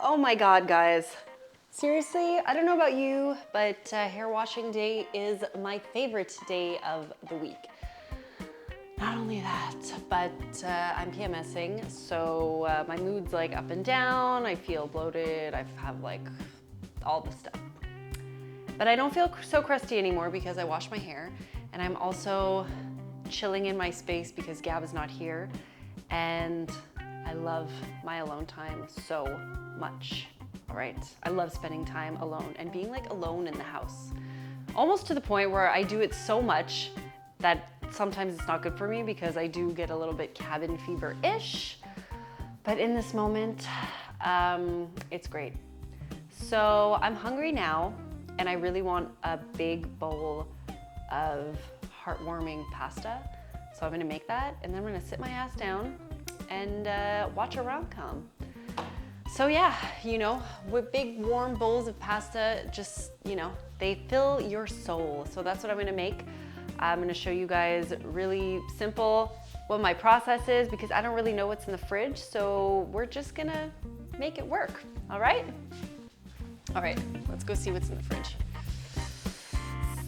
Oh my God, guys. Seriously, I don't know about you, but hair washing day is my favorite day of the week. Not only that, but I'm PMSing, so my mood's like up and down. I feel bloated. I have like all the stuff. But I don't feel so crusty anymore because I wash my hair, and I'm also chilling in my space because Gab is not here, and I love my alone time so much. All right, I love spending time alone and being like alone in the house, almost to the point where I do it so much that sometimes it's not good for me because I do get a little bit cabin fever-ish. But in this moment, it's great. So I'm hungry now, and I really want a big bowl of heartwarming pasta. So I'm gonna make that, and then I'm gonna sit my ass down and watch a rom-com. So yeah, you know, with big warm bowls of pasta, just, you know, they fill your soul. So that's what I'm gonna make. I'm gonna show you guys really simple what my process is because I don't really know what's in the fridge. So we're just gonna make it work, all right? All right, let's go see what's in the fridge.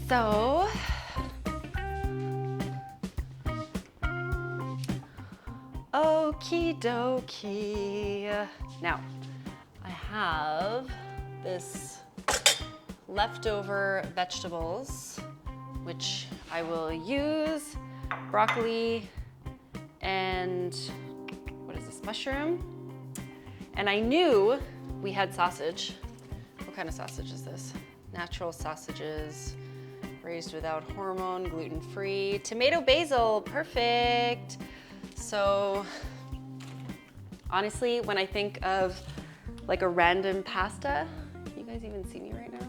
So, okie dokie. Now, I have this leftover vegetables, which I will use, broccoli and what is this, mushroom? And I knew we had sausage. What kind of sausage is this? Natural sausages, raised without hormone, gluten-free, tomato basil, perfect. So honestly, when I think of like a random pasta, you guys even see me right now?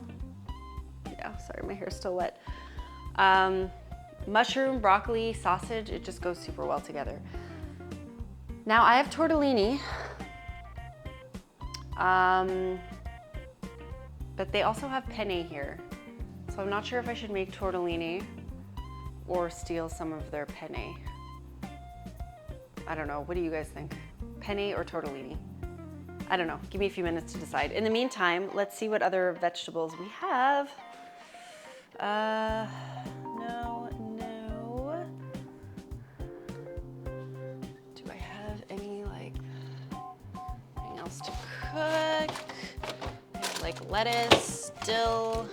Yeah, sorry, my hair's still wet. Mushroom, broccoli, sausage, it just goes super well together. Now I have tortellini, but they also have penne here. So I'm not sure if I should make tortellini or steal some of their penne. I don't know, what do you guys think? Penne or tortellini? I don't know, give me a few minutes to decide. In the meantime, let's see what other vegetables we have. No. Do I have any anything else to cook? I have like lettuce, dill.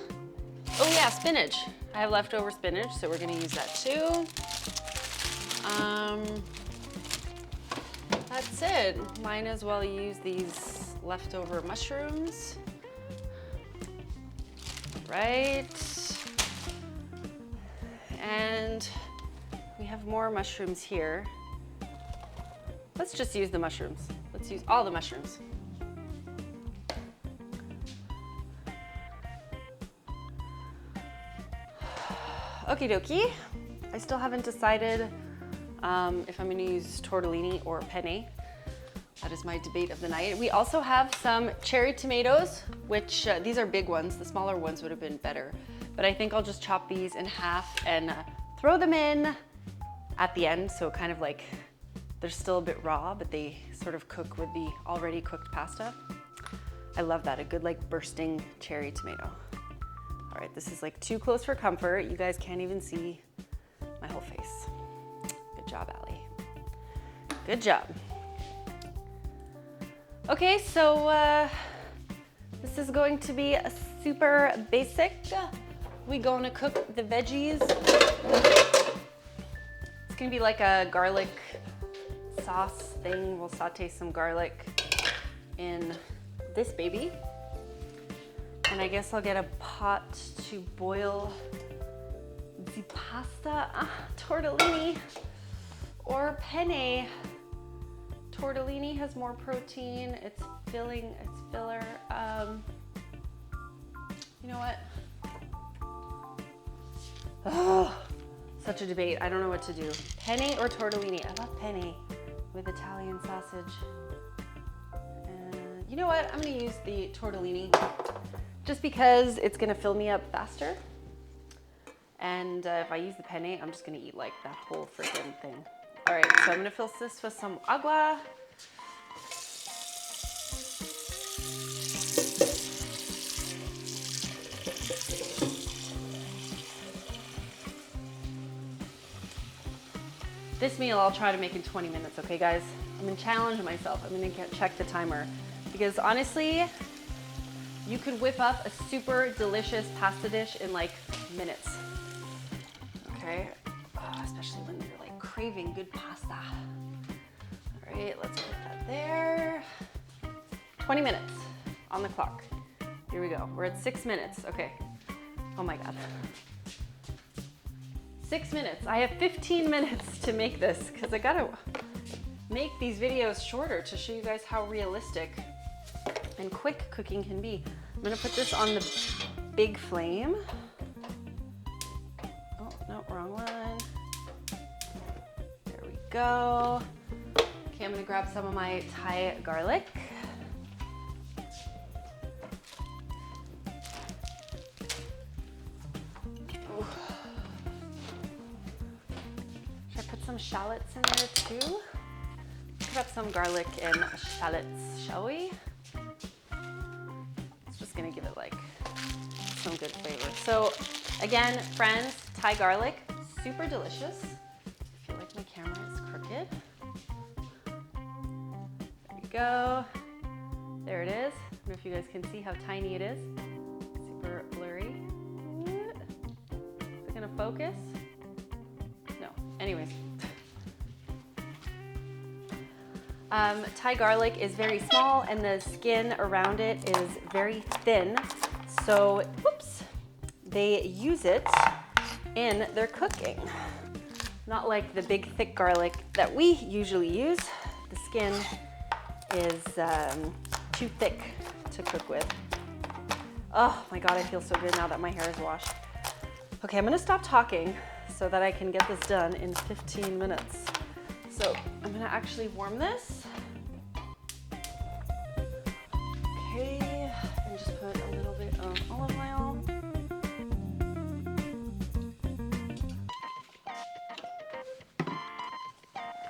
Oh yeah, spinach. I have leftover spinach, so we're gonna use that too. That's it. Might as well use these leftover mushrooms. Right. And we have more mushrooms here. Let's just use the mushrooms. Let's use all the mushrooms. Okie dokie. I still haven't decided if I'm gonna use tortellini or penne. That is my debate of the night. We also have some cherry tomatoes, which these are big ones. The smaller ones would have been better. But I think I'll just chop these in half and throw them in at the end. So kind of like, they're still a bit raw, but they sort of cook with the already cooked pasta. I love that, a good like bursting cherry tomato. All right, this is like too close for comfort. You guys can't even see my whole face. Good job, Allie. Good job. Okay, so this is going to be a super basic. We're gonna cook the veggies. It's gonna be like a garlic sauce thing. We'll saute some garlic in this baby. And I guess I'll get a pot to boil the pasta, tortellini or penne. Tortellini has more protein, it's filling, it's filler. You know what? Oh, such a debate. I don't know what to do. Penne or tortellini? I love penne with Italian sausage. You know what? I'm gonna use the tortellini just because it's gonna fill me up faster. And if I use the penne, I'm just gonna eat like that whole freaking thing. All right, so I'm gonna fill this with some agua. This meal I'll try to make in 20 minutes, okay guys? I'm gonna challenge myself. I'm gonna check the timer because honestly, you could whip up a super delicious pasta dish in like minutes. Okay, especially when you're like craving good pasta. All right, let's put that there. 20 minutes on the clock. Here we go. We're at 6 minutes. Okay. Oh my God. 6 minutes. I have 15 minutes to make this because I gotta make these videos shorter to show you guys how realistic and quick cooking can be. I'm gonna put this on the big flame. Oh, no, wrong one. There we go. Okay, I'm gonna grab some of my Thai garlic. Ooh. Should I put some shallots in there too? Cut up some garlic and shallots, shall we? It's just gonna give it like some good flavor. So again, friends, Thai garlic, super delicious. I feel like my camera is crooked. There we go. There it is. I don't know if you guys can see how tiny it is. Super blurry. Is it gonna focus? No, anyways. Thai garlic is very small and the skin around it is very thin. So, whoops, they use it in their cooking. Not like the big thick garlic that we usually use. The skin is too thick to cook with. Oh my God, I feel so good now that my hair is washed. Okay, I'm gonna stop talking so that I can get this done in 15 minutes. So I'm gonna actually warm this. Okay, and just put a little bit of olive oil.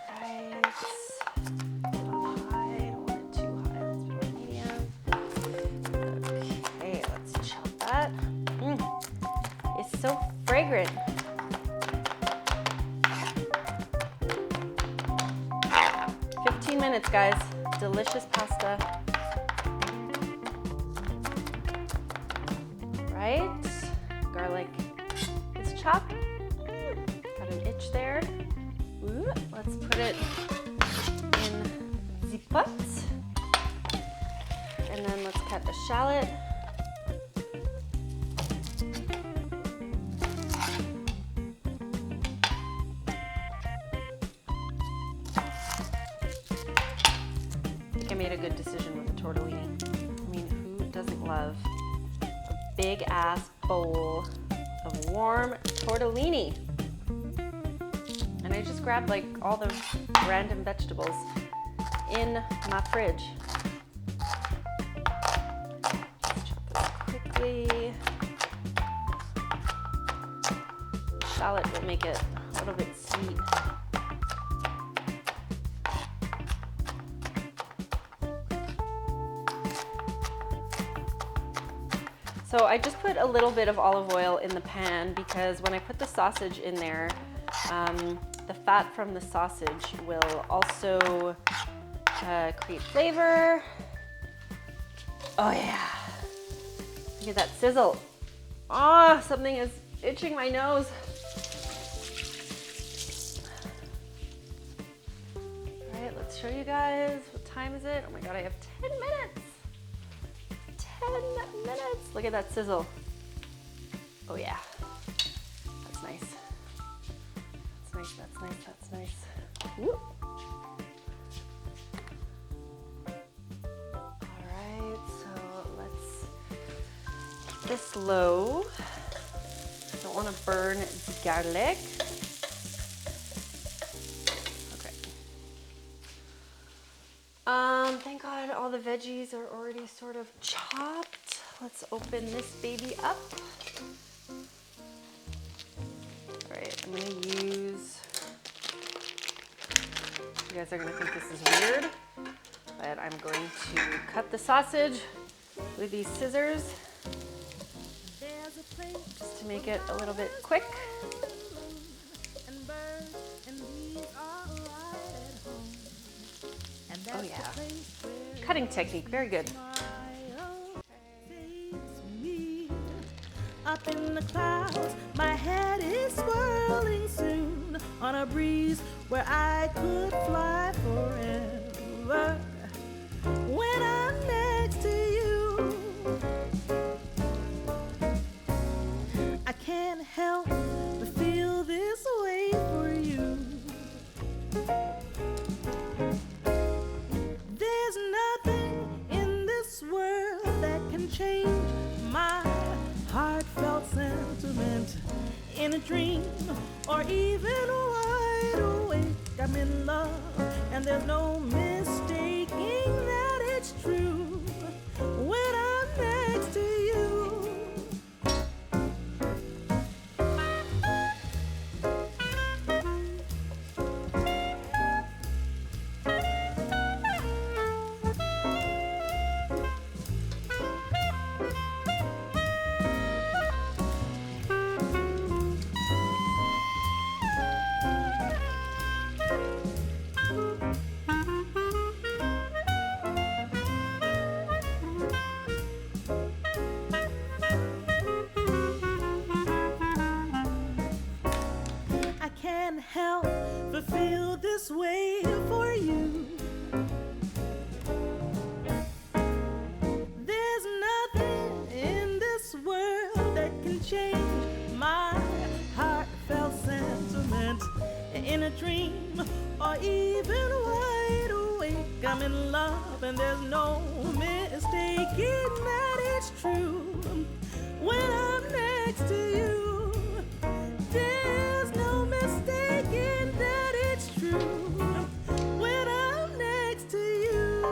Right. Not high, I don't want it too high. Let's put it medium. Okay, let's chop that. It's so fragrant. Minutes, guys. Delicious pasta. Right? Garlic is chopped. Got an itch there. Ooh, let's put it in the pot. And then let's cut the shallot. I made a good decision with the tortellini. I mean, who doesn't love a big ass bowl of warm tortellini? And I just grabbed like all the random vegetables in my fridge. Let's chop this quickly. Shallot will make it a little bit sweet. So I just put a little bit of olive oil in the pan because when I put the sausage in there, the fat from the sausage will also create flavor. Oh yeah, look at that sizzle. Oh, something is itching my nose. All right, let's show you guys. What time is it? Oh my God, I have 10 minutes. 10 minutes. Look at that sizzle. Oh yeah. That's nice. That's nice, that's nice, that's nice. Woo. All right, so let's keep this low. Don't want to burn the garlic. Okay. Thank God all the veggies are already sort of chopped. Let's open this baby up. All right, I'm gonna use, you guys are gonna think this is weird, but I'm going to cut the sausage with these scissors just to make it a little bit quick. Oh yeah. Cutting technique, very good. Up in the clouds, my head is swirling soon on a breeze where I could fly forever. When I'm next to you, I can't help but feel this way for you. There's nothing in this world that can change my heartfelt sentiment. In a dream or even wide awake, I'm in love, and there's no mistaking that it's true when I'm next to you. I can't help but feel this way for you. There's nothing in this world that can change my heartfelt sentiment. In a dream or even wide awake, I'm in love, and there's no mistaking that it's true when I'm next to you. There's no mistaking that it's true when I'm next to you.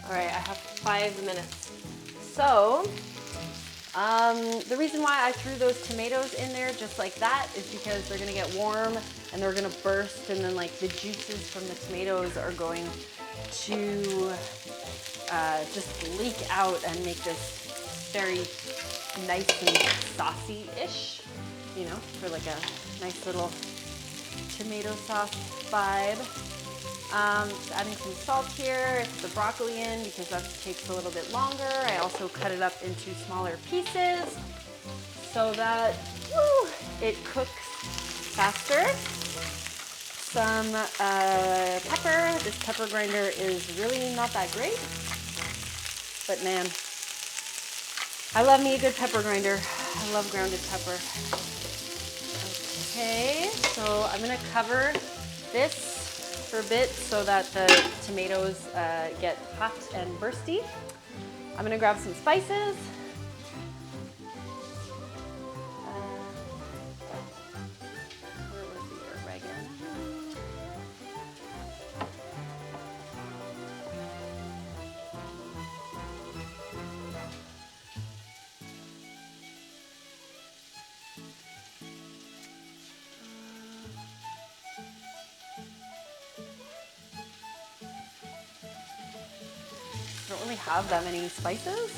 All right, I have 5 minutes. So, the reason why I threw those tomatoes in there just like that is because they're gonna get warm and they're gonna burst, and then like the juices from the tomatoes are going to just leak out and make this very nice and saucy-ish, you know, for like a nice little tomato sauce vibe. Just adding some salt here, the broccoli in because that takes a little bit longer. I also cut it up into smaller pieces so that it cooks faster. Some pepper. This pepper grinder is really not that great, but man, I love me a good pepper grinder. I love grounded pepper. Okay, so I'm gonna cover this for a bit so that the tomatoes get hot and bursty. I'm gonna grab some spices. Where was the oregano? I don't really have that many spices.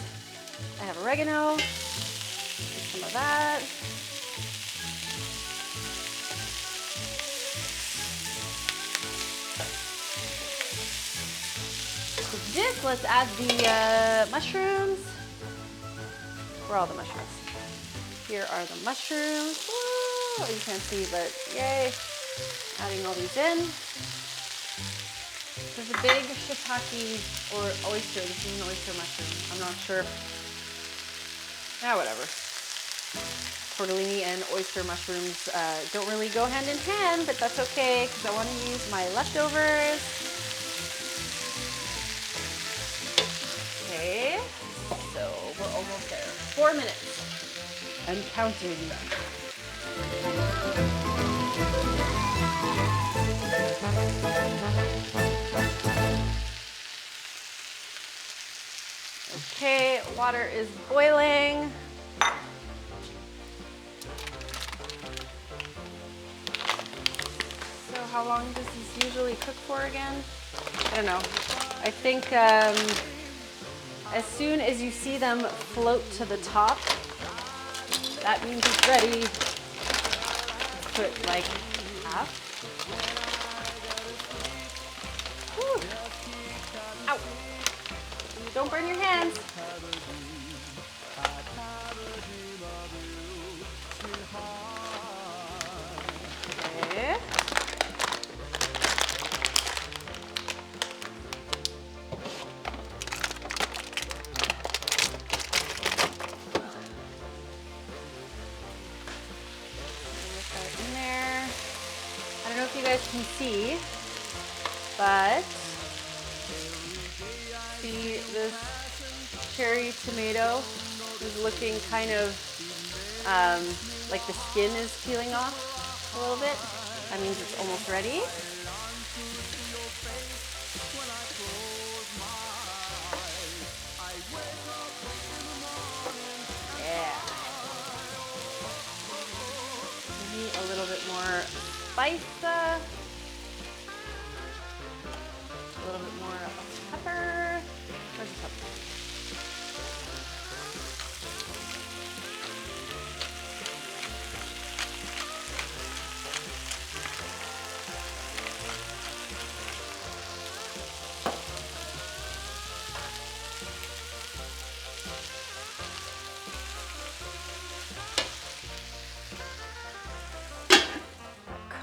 I have oregano, some of that. To this, let's add the mushrooms. Where are all the mushrooms? Here are the mushrooms. Woo! You can't see, but yay. Adding all these in. There's a big shiitake or oyster. This is an oyster mushroom. I'm not sure. Whatever. Tortellini and oyster mushrooms don't really go hand in hand, but that's okay because I want to use my leftovers. 4 minutes and counting. Okay, water is boiling. So how long does this usually cook for again? I don't know. I think as soon as you see them float to the top, that means it's ready. Put like half. Whew. Ow. Don't burn your hands. Okay. In there. I don't know if you guys can see, but see this cherry tomato is looking kind of like the skin is peeling off a little bit. That means it's almost ready. Yeah. Maybe a little bit more spice. A little bit more pepper. Where's the pepper?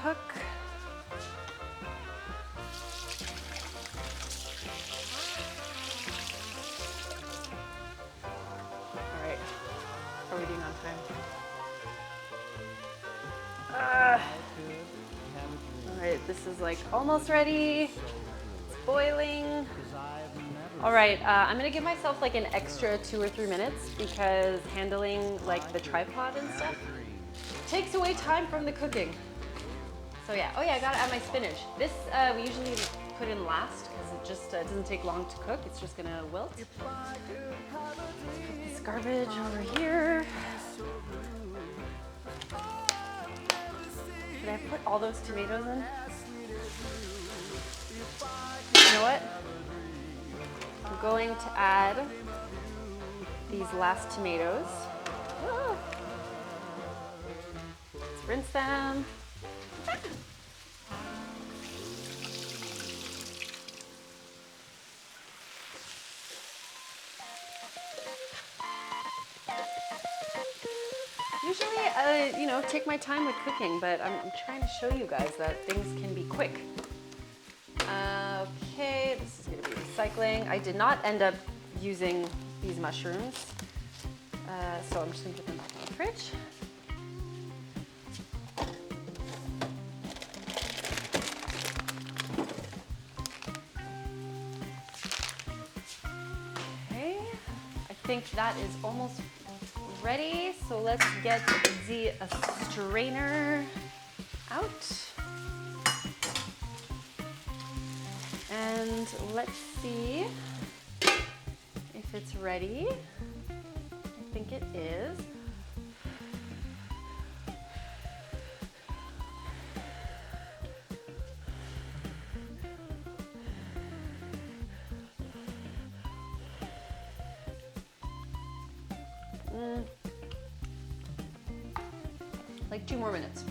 Cook. All right, how are we doing on time? All right, this is like almost ready. It's boiling. All right, I'm gonna give myself like an extra 2 or 3 minutes because handling like the tripod and stuff takes away time from the cooking. So yeah, oh yeah, I gotta add my spinach. This we usually put in last because it just doesn't take long to cook. It's just gonna wilt. Let's put this garbage over here. Should I put all those tomatoes in? You know what? I'm going to add these last tomatoes. Ah. Let's rinse them. Usually, you know, take my time with cooking, but I'm trying to show you guys that things can be quick. Okay, this is gonna be recycling. I did not end up using these mushrooms, so I'm just gonna put them back in the fridge. Okay, I think that is almost ready, so let's get the strainer out. And let's see if it's ready. I think it is. Like 2 more minutes.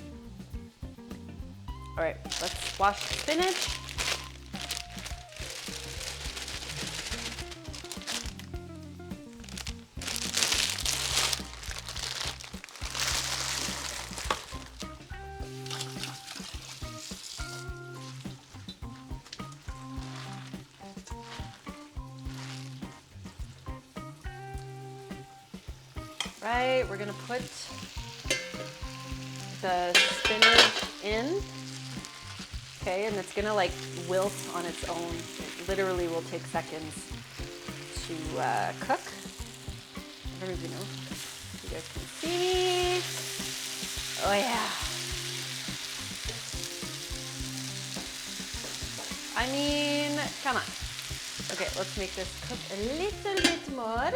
All right, let's wash the spinach. Right, we're gonna put the spinach in. Okay, and it's gonna like wilt on its own. It literally will take seconds to cook. I don't even know. You guys can see me. Oh yeah. I mean, come on. Okay, let's make this cook a little bit more.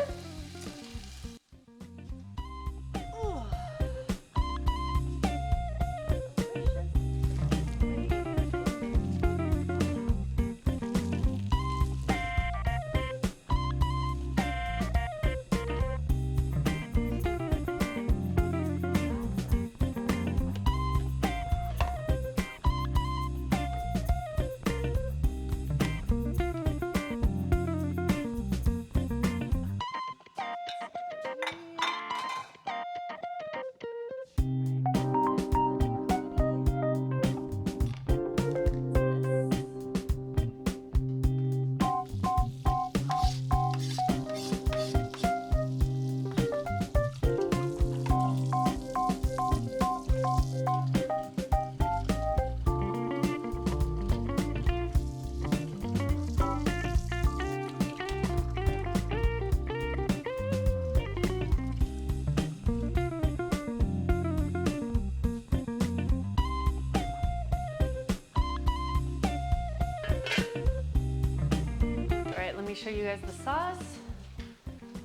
Let me show you guys the sauce.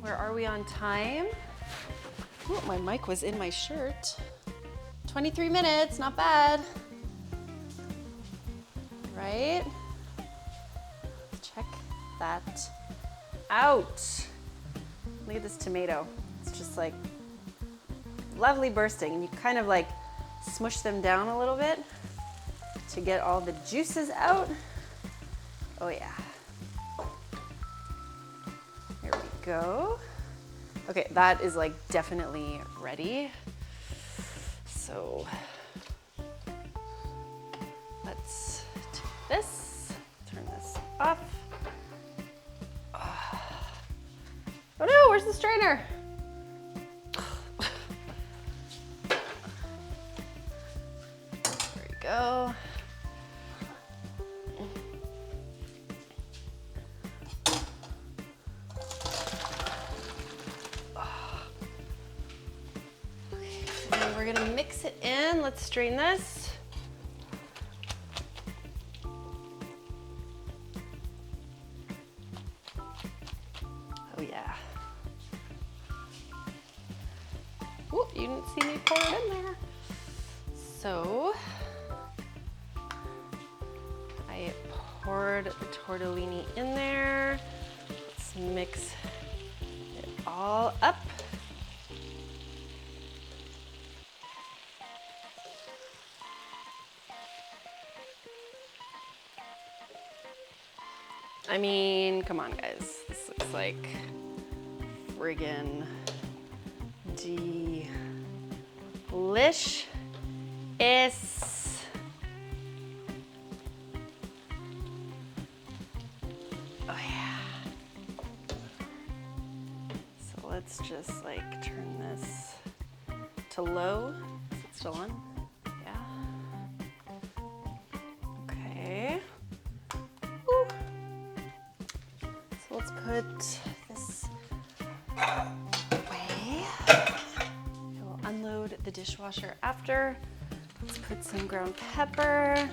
Where are we on time? Oh, my mic was in my shirt. 23 minutes, not bad. Right? Check that out. Look at this tomato. It's just like lovely bursting. And you kind of like smush them down a little bit to get all the juices out. Oh yeah. Here we go. Okay, that is like definitely ready. So let's take this, turn this off. Oh no, where's the strainer? There we go. And we're gonna mix it in. Let's strain this. Oh yeah. Whoop, you didn't see me pour it in there. So I poured the tortellini in there. Let's mix it all up. I mean, come on guys, this looks like friggin' delish. Oh yeah. So let's just like turn this to low. Is it still on? Yeah. Okay. Woo. So let's put this away. We'll unload the dishwasher after. Let's put some ground pepper.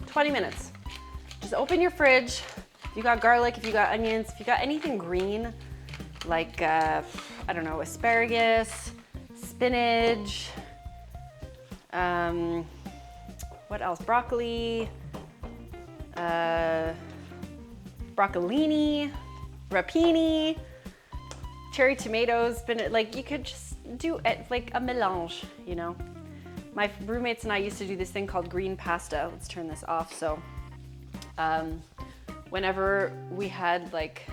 20 minutes. Just open your fridge. If you got garlic, if you got onions, if you got anything green, like, I don't know, asparagus, spinach, what else? Broccoli, broccolini, rapini, cherry tomatoes, spinach, like you could just do it like a melange, you know? My roommates and I used to do this thing called green pasta. Let's turn this off. So whenever we had like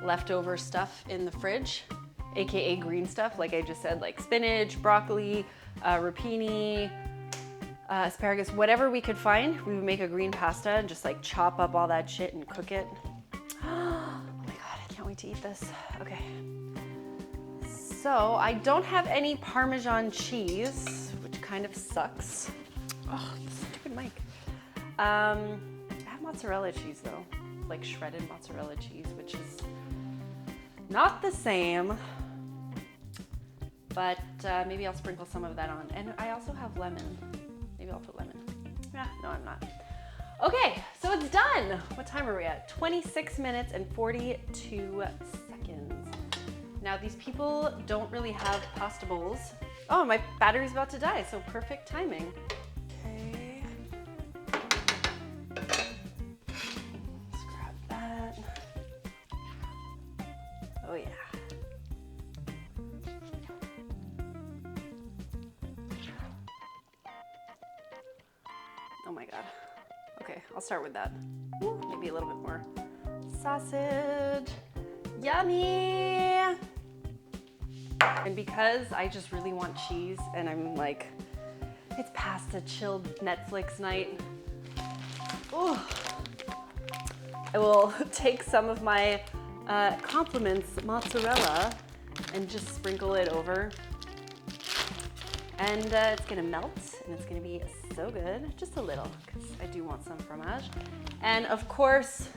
leftover stuff in the fridge, AKA green stuff, like I just said, like spinach, broccoli, rapini, asparagus, whatever we could find, we would make a green pasta and just like chop up all that shit and cook it. Oh my God, I can't wait to eat this. Okay. So I don't have any Parmesan cheese, which kind of sucks. Oh, this stupid mic. I have mozzarella cheese though, like shredded mozzarella cheese, which is not the same. but maybe I'll sprinkle some of that on. And I also have lemon. Maybe I'll put lemon. Yeah, no, I'm not. Okay, so it's done. What time are we at? 26 minutes and 42 seconds. Now these people don't really have pasta bowls. Oh, my battery's about to die, so perfect timing. Okay. Let's grab that. Oh yeah. Oh my God. Okay, I'll start with that. Ooh, maybe a little bit more sausage. Yummy! And because I just really want cheese and I'm like, it's past a chilled Netflix night, ooh, I will take some of my compliments mozzarella and just sprinkle it over. And it's gonna melt and it's gonna be so good. Just a little, because I do want some fromage. And of course,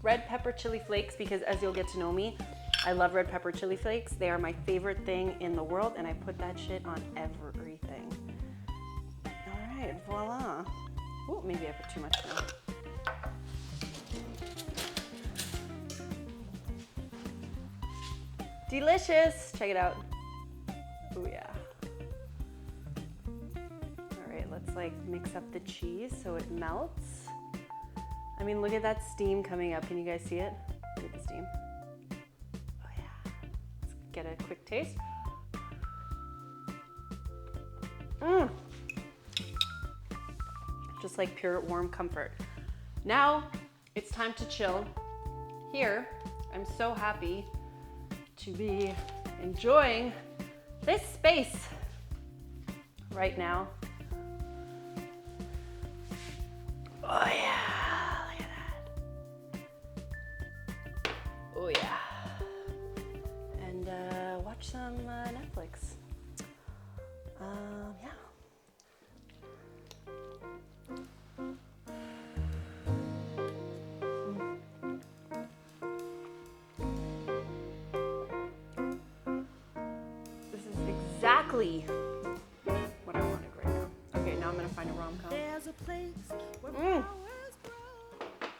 red pepper chili flakes, because as you'll get to know me, I love red pepper chili flakes. They are my favorite thing in the world, and I put that shit on everything. All right, voila. Oh, maybe I put too much now. Delicious, check it out. Oh yeah. All right, let's like mix up the cheese so it melts. I mean, look at that steam coming up. Can you guys see it? Look at the steam. Oh yeah. Let's get a quick taste. Mmm. Just like pure warm comfort. Now it's time to chill. Here, I'm so happy to be enjoying this space right now. Oh yeah, look at that. Oh yeah. And watch some Netflix. Yeah. This is exactly what I wanted right now. Okay, now I'm gonna find a rom-com. There's a place where